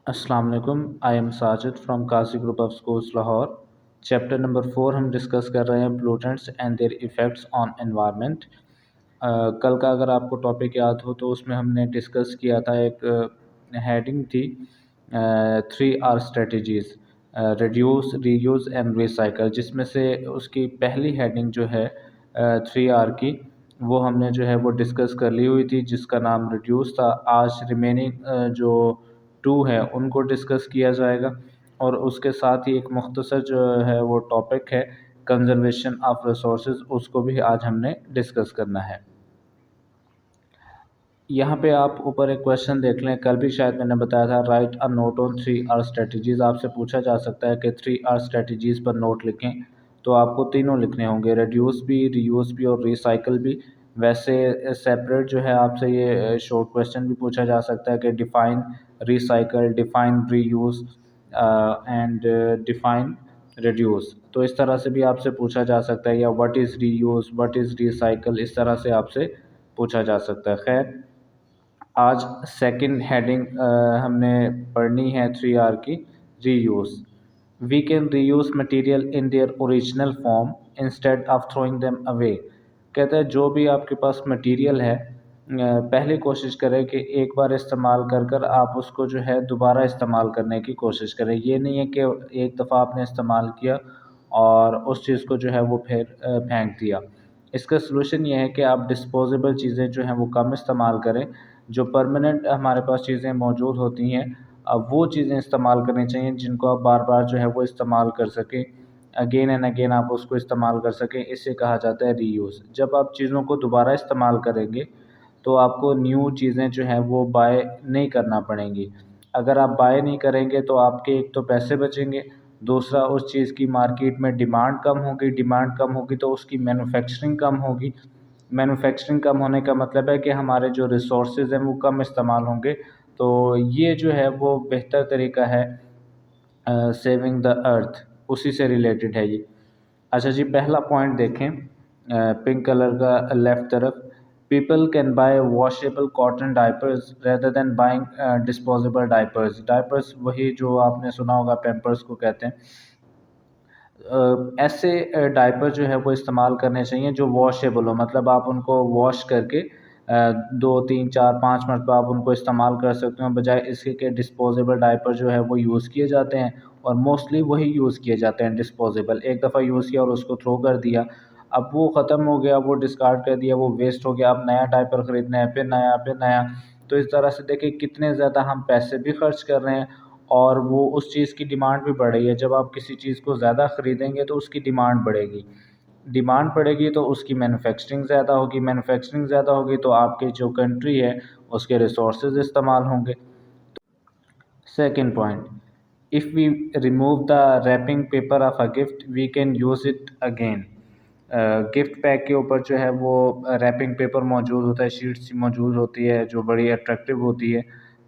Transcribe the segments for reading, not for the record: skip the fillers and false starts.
अस्सलाम वालेकुम। I am Sajid from Kazi group of schools Lahore. Chapter number 4 हम डिस्कस कर रहे हैं pollutants and their effects on environment. कल का अगर आपको टॉपिक याद हो तो उसमें हमने डिस्कस किया था, एक हेडिंग थी 3R strategies, reduce reuse and recycle, जिसमें से उसकी पहली हेडिंग जो है 3R की, वो हमने जो है वो डिस्कस कर ली हुई थी, जिसका नाम रिड्यूस था। आज रिमेनिंग जो 2 है उनको डिस्कस किया जाएगा, और उसके साथ ही एक मुख्तसर जो है वो टॉपिक है कंजर्वेशन ऑफ रिसोर्सेज, उसको भी आज हमने डिस्कस करना है। यहाँ पे आप ऊपर एक क्वेश्चन देख लें, कल भी शायद मैंने बताया था, right a note on 3R strategies. आपसे पूछा जा सकता है कि 3R स्ट्रेटजीज़ पर नोट लिखें, तो आपको तीनों लिखने होंगे, रिड्यूस भी, रीयूज़ भी और रिसाइकल भी। वैसे सेपरेट जो है आपसे ये शॉर्ट क्वेश्चन भी पूछा जा सकता है कि define recycle, define reuse and define reduce. तो इस तरह से भी आपसे पूछा जा सकता है, या what is reuse, what is recycle, इस तरह से आपसे पूछा जा सकता है। खैर, आज सेकंड हेडिंग हमने पढ़नी है 3R की, reuse. We can reuse material in their original form instead of throwing them away. कहते हैं जो भी आपके पास मटेरियल है, पहले कोशिश करें कि एक बार इस्तेमाल कर कर आप उसको जो है दोबारा इस्तेमाल करने की कोशिश करें। ये नहीं है कि एक दफ़ा आपने इस्तेमाल किया और उस चीज़ को जो है वो फिर फेंक दिया। इसका सलूशन ये है कि आप डिस्पोजेबल चीज़ें जो हैं वो कम इस्तेमाल करें। जो परमानेंट हमारे पास चीज़ें मौजूद होती हैं, अब वो चीज़ें इस्तेमाल करनी चाहिए जिनको आप बार-बार जो है वो इस्तेमाल कर सकें। अगेन एंड अगेन आप उसको इस्तेमाल कर सकें, इसे कहा जाता है रीयूज़। जब आप चीज़ों को दोबारा इस्तेमाल करेंगे, तो आपको न्यू चीज़ें जो हैं वो बाय नहीं करना पड़ेंगी। अगर आप बाय नहीं करेंगे तो आपके एक तो पैसे बचेंगे, दूसरा उस चीज़ की मार्केट में डिमांड कम होगी तो उसकी मैन्युफैक्चरिंग कम होगी। मैन्युफैक्चरिंग कम होने का मतलब है कि हमारे जो रिसोर्सेज़ हैं वो कम इस्तेमाल होंगे। तो ये जो है वो बेहतर तरीका है सेविंग द अर्थ, उसी से रिलेटेड है ये। अच्छा जी, पहला पॉइंट देखें, पिंक कलर का लेफ़्ट तरफ, people can buy washable cotton diapers rather than buying disposable diapers. Diapers वही जो आपने सुना होगा, पैम्पर्स को कहते हैं। ऐसे डायपर जो है वो इस्तेमाल करने चाहिए जो वॉशेबल हो, मतलब आप उनको वॉश करके 2, 3, 4, 5 मरतबा आप उनको इस्तेमाल कर सकते हो, बजाय इसके कि डिस्पोजेबल डायपर जो है वो यूज़ किए जाते हैं, और मोस्टली वही यूज़ किए जाते हैं डिस्पोजेबल। एक दफ़ा यूज़ किया और उसको थ्रो कर दिया, अब वो ख़त्म हो गया, वो डिस्कार्ड कर दिया, वो वेस्ट हो गया, अब नया डायपर ख़रीदना है, फिर नया, फिर नया। तो इस तरह से देखिए कितने ज़्यादा हम पैसे भी खर्च कर रहे हैं, और वो उस चीज़ की डिमांड भी बढ़ रही है। जब आप किसी चीज़ को ज़्यादा ख़रीदेंगे तो उसकी डिमांड बढ़ेगी तो उसकी मैन्युफैक्चरिंग ज़्यादा होगी तो आपकी जो कंट्री है उसके रिसोर्सेज इस्तेमाल होंगे। Second point, if we remove the wrapping paper off a gift we can use it again. Gift pack के ऊपर जो है वो रैपिंग पेपर मौजूद होता है, शीट्स मौजूद होती है जो बड़ी अट्रैक्टिव होती है।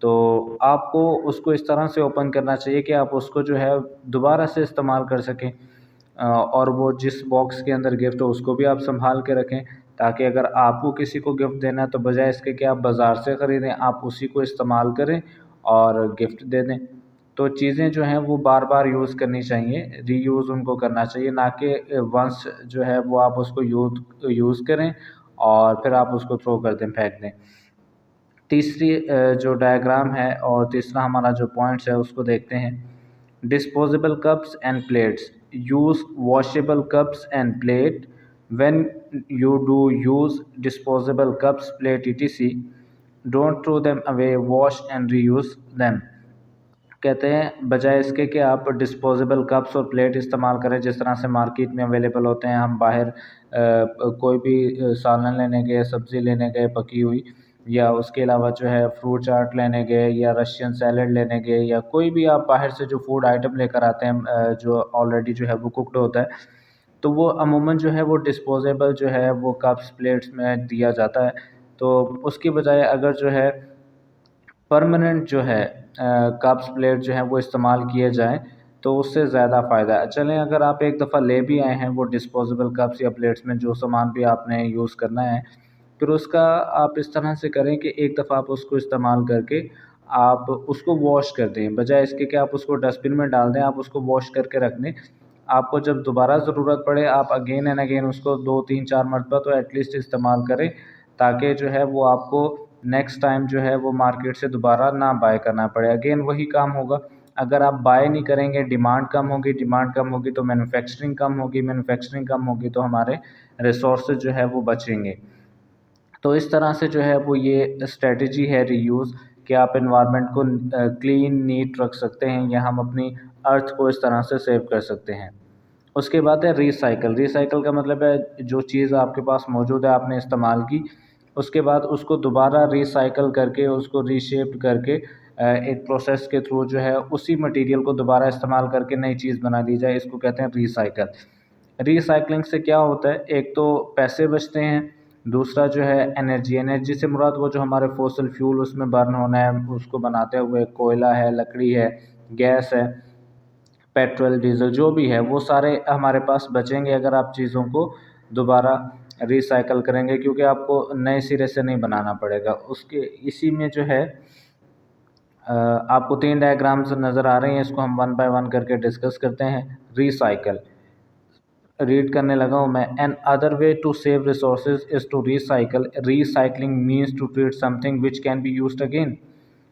तो आपको उसको इस तरह से ओपन करना चाहिए कि आप उसको जो है दोबारा से इस्तेमाल कर सकें, और वो जिस बॉक्स के अंदर गिफ्ट हो उसको भी आप संभाल के रखें, ताकि अगर आपको किसी को गिफ्ट देना है तो बजाय इसके कि आप बाज़ार से ख़रीदें, आप उसी को इस्तेमाल करें और गिफ्ट दे दें। तो चीज़ें जो हैं वो बार-बार यूज़ करनी चाहिए, रीयूज़ उनको करना चाहिए, ना कि वंस जो है वो आप उसको यूज़ करें और फिर आप उसको थ्रो कर दें, फेंक दें। तीसरी जो डायग्राम है और तीसरा हमारा जो पॉइंट्स है उसको देखते हैं। Disposable cups and plates, use washable cups and plate when you do use disposable cups, plate etc, don't throw them away, wash and reuse them. कहते हैं बजाय इसके कि आप डिस्पोजेबल कप्स और प्लेट इस्तेमाल करें जिस तरह से मार्केट में अवेलेबल होते हैं, हम बाहर कोई भी सालन लेने गए, सब्ज़ी लेने गए पकी हुई, या उसके अलावा जो है फ्रूट चाट लेने गए या रशियन सैलड लेने गए, या कोई भी आप बाहर से जो फूड आइटम लेकर आते हैं जो ऑलरेडी जो है वो कुक्ड होता है, तो वो अमूमन जो है वो डिस्पोजेबल जो है वो कप्स प्लेट्स में दिया जाता है। तो उसकी बजाय अगर जो है परमानेंट जो है कप्स प्लेट जो हैं वो इस्तेमाल किए जाएँ तो उससे ज़्यादा फ़ायदा है। चलें, अगर आप एक दफ़ा ले भी आए हैं वो डिस्पोजेबल कप्स या प्लेट्स में जो सामान भी आपने यूज़ करना है, फिर उसका आप इस तरह से करें कि एक दफ़ा आप उसको इस्तेमाल करके आप उसको वॉश कर दें, बजाय इसके कि आप उसको डस्टबिन में डाल दें, आप उसको वॉश करके रख दें। आपको जब दोबारा ज़रूरत पड़े आप अगेन एंड अगेन उसको 2-3-4 मरतबा तो एटलीस्ट इस्तेमाल करें, ताकि जो है वो आपको नेक्स्ट टाइम जो है वो मार्केट से दोबारा ना बाय करना पड़े। अगेन वही काम होगा, अगर आप बाय नहीं करेंगे, डिमांड कम होगी तो मैन्युफैक्चरिंग कम होगी तो हमारे रिसोर्सेज जो है वो बचेंगे। तो इस तरह से जो है वो ये स्ट्रेटजी है रीयूज़ कि आप एनवायरनमेंट को क्लीन नीट रख सकते हैं, या हम अपनी अर्थ को इस तरह से सेव कर सकते हैं। उसके बाद है रीसाइकिल। रीसाइकिल का मतलब है जो चीज़ आपके पास मौजूद है, आपने इस्तेमाल की, उसके बाद उसको दोबारा रीसाइकिल करके, उसको रीशेप्ड करके एक प्रोसेस के थ्रू जो है उसी मटेरियल को दोबारा इस्तेमाल करके नई चीज़ बना दी जाए, इसको कहते हैं रीसाइकिल। रीसाइक्लिंग से क्या होता है, एक तो पैसे बचते हैं, दूसरा जो है एनर्जी से मुराद वो जो हमारे फॉसिल फ्यूल उसमें बर्न होना है, उसको बनाते हुए कोयला है, लकड़ी है, गैस है, पेट्रोल, डीज़ल जो भी है वो सारे हमारे पास बचेंगे अगर आप चीज़ों को दोबारा रीसाइकिल करेंगे, क्योंकि आपको नए सिरे से नहीं बनाना पड़ेगा। उसके इसी में जो है आपको 3 डायग्राम्स नज़र आ रही हैं, इसको हम वन बाय वन करके डिस्कस करते हैं। रीसाइकिल रीड करने लगा हूँ मैं। Another way to save resources is to recycle. Recycling means to treat something which can be used again.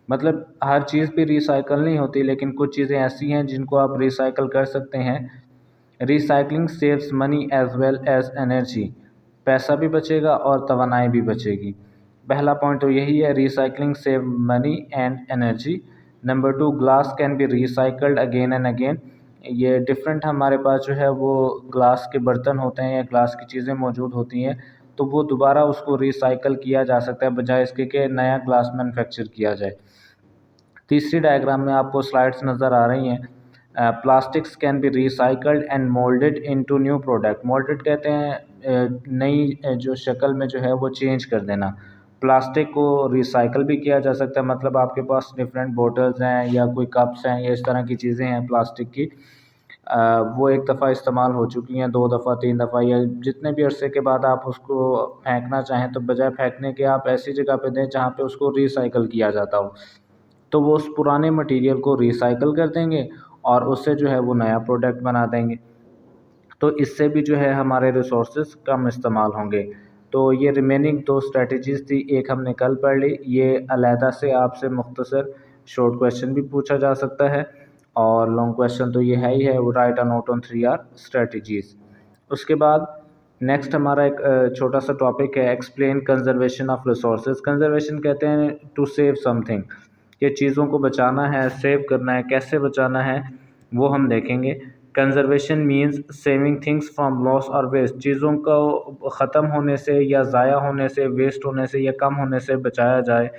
मतलब हर चीज़ भी रिसाइकिल नहीं होती, लेकिन कुछ चीज़ें ऐसी हैं जिनको आप रिसाइकिल कर सकते हैं। Recycling saves money as well as energy. पैसा भी बचेगा और तवानाई भी बचेगी। पहला पॉइंट तो यही है, recycling save money and energy. Number 2, glass can be recycled again and again. ये डिफरेंट हमारे पास जो है वो ग्लास के बर्तन होते हैं या ग्लास की चीज़ें मौजूद होती हैं, तो वो दोबारा उसको रिसाइकल किया जा सकता है, बजाय इसके कि नया ग्लास मैन्युफैक्चर किया जाए। तीसरी डायग्राम में आपको स्लाइड्स नज़र आ रही हैं। Plastics can be recycled and moulded into new product. Moulded कहते हैं नई जो शक्ल में जो है वो चेंज कर देना। प्लास्टिक को रिसाइकल भी किया जा सकता है, मतलब आपके पास डिफरेंट बोटल्स हैं या कोई कप्स हैं या इस तरह की चीज़ें हैं प्लास्टिक की, वो एक दफ़ा इस्तेमाल हो चुकी हैं, 2 दफ़ा 3 दफ़ा या जितने भी अरसे के बाद आप उसको फेंकना चाहें, तो बजाय फेंकने के आप ऐसी जगह पे दें जहाँ पे उसको रिसाइकल किया जाता हो। तो वो उस पुराने मटेरियल को रिसाइकिल कर देंगे और उससे जो है वो नया प्रोडक्ट बना देंगे। तो इससे भी जो है हमारे रिसोर्सेज कम इस्तेमाल होंगे। तो ये रिमेनिंग 2 स्ट्रैटेजीज़ थी, एक हमने कल पढ़ ली, ये अलहदा से आपसे मुख्तसर शॉर्ट क्वेश्चन भी पूछा जा सकता है, और लॉन्ग क्वेश्चन तो ये है ही है, वो write a note on 3 R strategies. उसके बाद नेक्स्ट हमारा एक छोटा सा टॉपिक है, explain conservation of resources. Conservation कहते हैं टू सेव समथिंग, ये चीज़ों को बचाना है, सेव करना है, कैसे बचाना है वो हम देखेंगे। Conservation means saving things from loss और वेस्ट, चीज़ों को ख़त्म होने से या ज़ाया होने से, वेस्ट होने से या कम होने से बचाया जाए,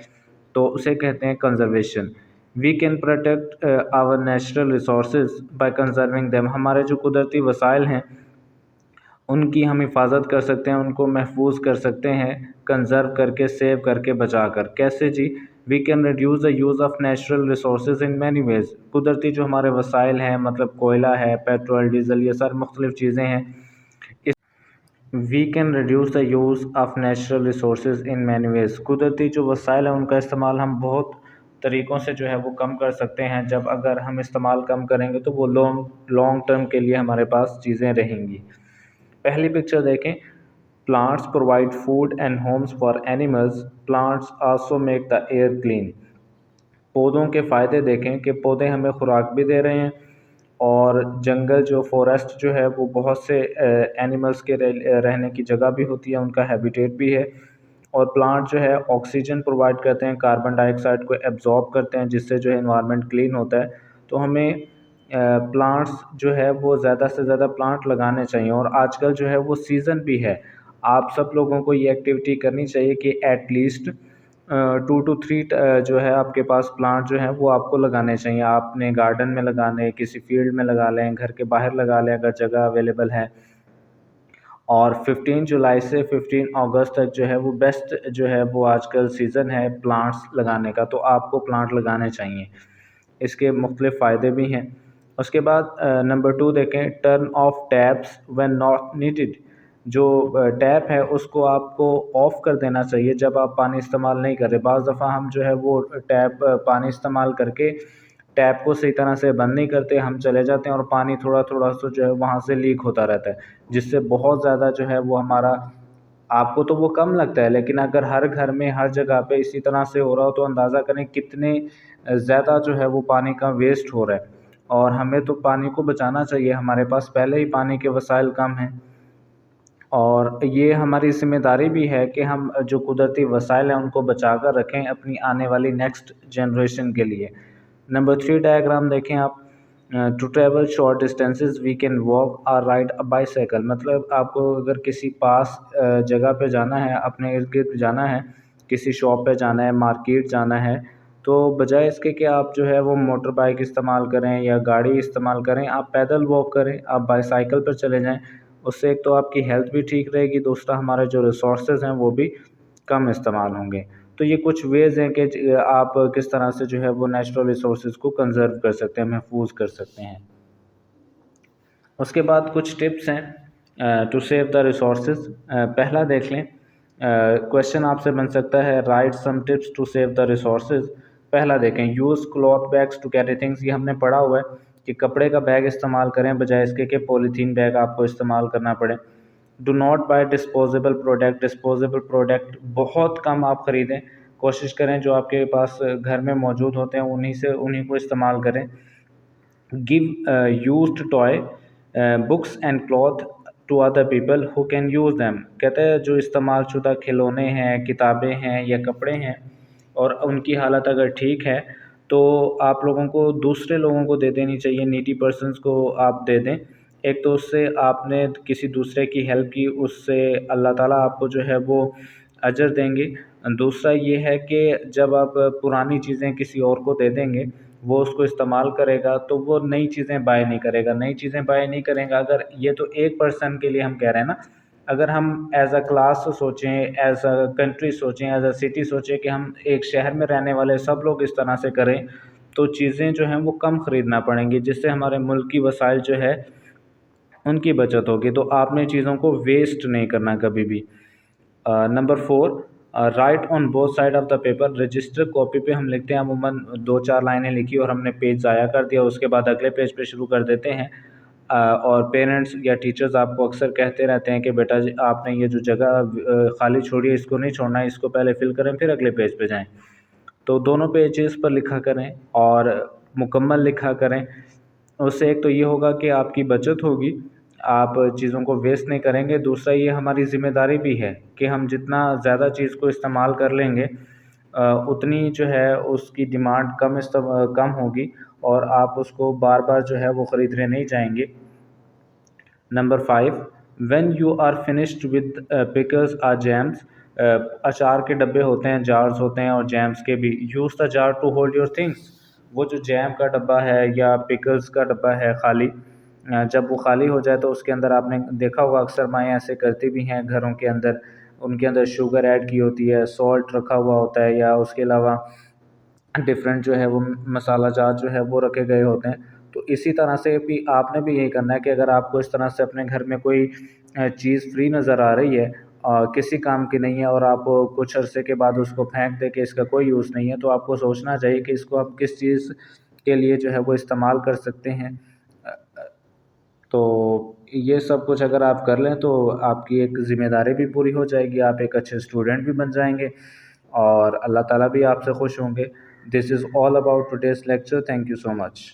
तो उसे कहते हैं conservation. We can protect our natural resources by conserving them. हमारे जो कुदरती वसाइल हैं उनकी हम हिफाजत कर सकते हैं, उनको महफूज कर सकते हैं, कंज़र्व करके, सेव करके, बचा कर। कैसे जी? We can reduce the use of natural resources in many ways. कुदरती जो हमारे वसाइल हैं, मतलब कोयला है, पेट्रोल, डीज़ल, ये सारी मुख्तलिफ़ चीज़ें हैं। इस we can reduce the use of natural resources in many ways. कुदरती जो वसाइल हैं उनका इस्तेमाल हम बहुत तरीक़ों से जो है वो कम कर सकते हैं। जब अगर हम इस्तेमाल कम करेंगे तो वो लॉन्ग टर्म के लिए हमारे पास चीज़ें रहेंगी। पहली पिक्चर देखें। Plants provide food and Holmes for animals. Plants also make the air clean. पौधों के फ़ायदे देखें कि पौधे हमें खुराक भी दे रहे हैं, और जंगल जो फॉरेस्ट जो है वो बहुत से एनिमल्स के रहने की जगह भी होती है, उनका हैबिटेट भी है। और प्लांट जो है ऑक्सीजन प्रोवाइड करते हैं, कार्बन डाइऑक्साइड को एब्जॉर्ब करते हैं, जिससे जो है एनवायरनमेंट क्लीन होता है। तो हमें प्लांट्स जो है वो ज़्यादा से ज़्यादा प्लांट लगाने चाहिए, और आजकल जो है वो सीज़न भी है। आप सब लोगों को ये एक्टिविटी करनी चाहिए कि एटलीस्ट 2 to 3 जो है आपके पास प्लांट जो हैं वो आपको लगाने चाहिए। आपने गार्डन में लगाने, किसी फील्ड में लगा लें, घर के बाहर लगा लें अगर जगह अवेलेबल है। और 15 जुलाई से 15 अगस्त तक जो है वो बेस्ट जो है वो आजकल सीज़न है प्लांट्स लगाने का, तो आपको प्लांट लगाने चाहिए। इसके मुख्तलिफ़ फ़ायदे भी हैं। उसके बाद नंबर 2 देखें, turn off taps when not needed. जो टैप है उसको आपको ऑफ़ कर देना चाहिए जब आप पानी इस्तेमाल नहीं कर रहे। बाज़ दफ़ा हम जो है वो टैप पानी इस्तेमाल करके टैप को सही तरह से बंद नहीं करते, हम चले जाते हैं और पानी थोड़ा-थोड़ा सा जो है वहाँ से लीक होता रहता है, जिससे बहुत ज़्यादा जो है वो हमारा, आपको तो वो कम लगता है, लेकिन अगर हर घर में हर जगह पे इसी तरह से हो रहा हो तो अंदाज़ा करें कितने ज़्यादा जो है वो पानी का वेस्ट हो रहा है। और हमें तो पानी को बचाना चाहिए, हमारे पास पहले ही पानी के वसाइल कम हैं। और ये हमारी ज़िम्मेदारी भी है कि हम जो कुदरती वसाइल हैं उनको बचा कर रखें अपनी आने वाली नेक्स्ट जनरेशन के लिए। नंबर 3 डायग्राम देखें आप। To travel short distances we can walk और राइड अ बाईसाइकिल। मतलब आपको अगर किसी पास जगह पे जाना है, अपने इर्द-गिर्द जाना है, किसी शॉप पे जाना है, मार्केट जाना है, तो बजाय इसके कि आप जो है वो मोटर बाइक इस्तेमाल करें या गाड़ी इस्तेमाल करें, आप पैदल वॉक करें, आप बाईसाइकिल पर चले जाएँ। उससे एक तो आपकी हेल्थ भी ठीक रहेगी, दूसरा हमारे जो रिसोर्सेज़ हैं वो भी कम इस्तेमाल होंगे। तो ये कुछ वेज़ हैं कि आप किस तरह से जो है वो नेचुरल रिसोर्सेज़ को कंज़र्व कर सकते हैं, महफूज़ कर सकते हैं। उसके बाद कुछ टिप्स हैं टू सेव द रिसोर्सेज़। पहला देख लें, क्वेश्चन आपसे बन सकता है write some tips to save the resources. पहला देखें, use cloth bags to carry things. ये हमने पढ़ा हुआ है कि कपड़े का बैग इस्तेमाल करें बजाय इसके कि पॉलीथीन बैग आपको इस्तेमाल करना पड़े। Do not buy disposable product. Disposable product बहुत कम आप ख़रीदें, कोशिश करें जो आपके पास घर में मौजूद होते हैं उन्हीं को इस्तेमाल करें। Give used toy books and cloth to other people who can use them. कहते हैं जो इस्तेमाल शुदा खिलौने हैं, किताबें हैं या कपड़े हैं और उनकी हालत अगर ठीक है तो आप लोगों को दूसरे लोगों को दे देनी चाहिए, नीडी पर्सन्स को आप दे दें। एक तो उससे आपने किसी दूसरे की हेल्प की, उससे अल्लाह ताला आपको जो है वो अजर देंगे। दूसरा ये है कि जब आप पुरानी चीज़ें किसी और को दे देंगे, वो उसको इस्तेमाल करेगा तो वो नई चीज़ें बाय नहीं करेगा, नई चीज़ें बाय नहीं करेगा। अगर ये तो एक पर्सन के लिए हम कह रहे हैं ना, अगर हम एज़ अ क्लास सोचें, एज़ अ कंट्री सोचें, एज़ अ सिटी सोचें कि हम एक शहर में रहने वाले सब लोग इस तरह से करें, तो चीज़ें जो हैं वो कम ख़रीदना पड़ेंगी, जिससे हमारे मुल्क की वसाइल जो है उनकी बचत होगी। तो आपने चीज़ों को वेस्ट नहीं करना कभी भी। Number 4, right on both side of the paper. Register copy पे हम लिखते हैं अमूमन 2-4 लाइनें लिखी और हमने पेज ज़ाया कर दिया, उसके बाद अगले पेज पे शुरू कर देते हैं। और पेरेंट्स या टीचर्स आपको अक्सर कहते रहते हैं कि बेटा जी आपने ये जो जगह खाली छोड़ी है इसको नहीं छोड़ना है, इसको पहले फिल करें फिर अगले पेज पे जाएँ। तो दोनों पेजेस पर लिखा करें और मुकम्मल लिखा करें। उससे एक तो ये होगा कि आपकी बचत होगी, आप चीज़ों को वेस्ट नहीं करेंगे। दूसरा ये हमारी ज़िम्मेदारी भी है कि हम जितना ज़्यादा चीज़ को इस्तेमाल कर लेंगे उतनी जो है उसकी डिमांड कम होगी और आप उसको बार-बार जो है वो ख़रीदने नहीं जाएँगे। Number 5, when you are finished with pickles और जैम्स। अचार के डब्बे होते हैं, जार्स होते हैं और जैम्स के भी। Use the jar to hold your things. वो जो जैम का डब्बा है या पिकल्स का डब्बा है खाली, जब वो खाली हो जाए तो उसके अंदर आपने देखा होगा अक्सर माएँ ऐसे करती भी हैं घरों के अंदर, उनके अंदर शुगर ऐड की होती है, सॉल्ट रखा हुआ होता है या उसके अलावा डिफरेंट जो है वो मसाला जात जो है वो रखे गए होते हैं। तो इसी तरह से भी आपने भी यही करना है कि अगर आपको इस तरह से अपने घर में कोई चीज़ फ्री नज़र आ रही है, किसी काम की नहीं है और आप कुछ अरसे के बाद उसको फेंक दें कि इसका कोई यूज़ नहीं है, तो आपको सोचना चाहिए कि इसको आप किस चीज़ के लिए जो है वो इस्तेमाल कर सकते हैं। अ अ, तो ये सब कुछ अगर आप कर लें तो आपकी एक ज़िम्मेदारी भी पूरी हो जाएगी, आप एक अच्छे स्टूडेंट भी बन जाएँगे और अल्लाह ताला भी आपसे खुश होंगे। This is all about today's lecture. Thank you so much.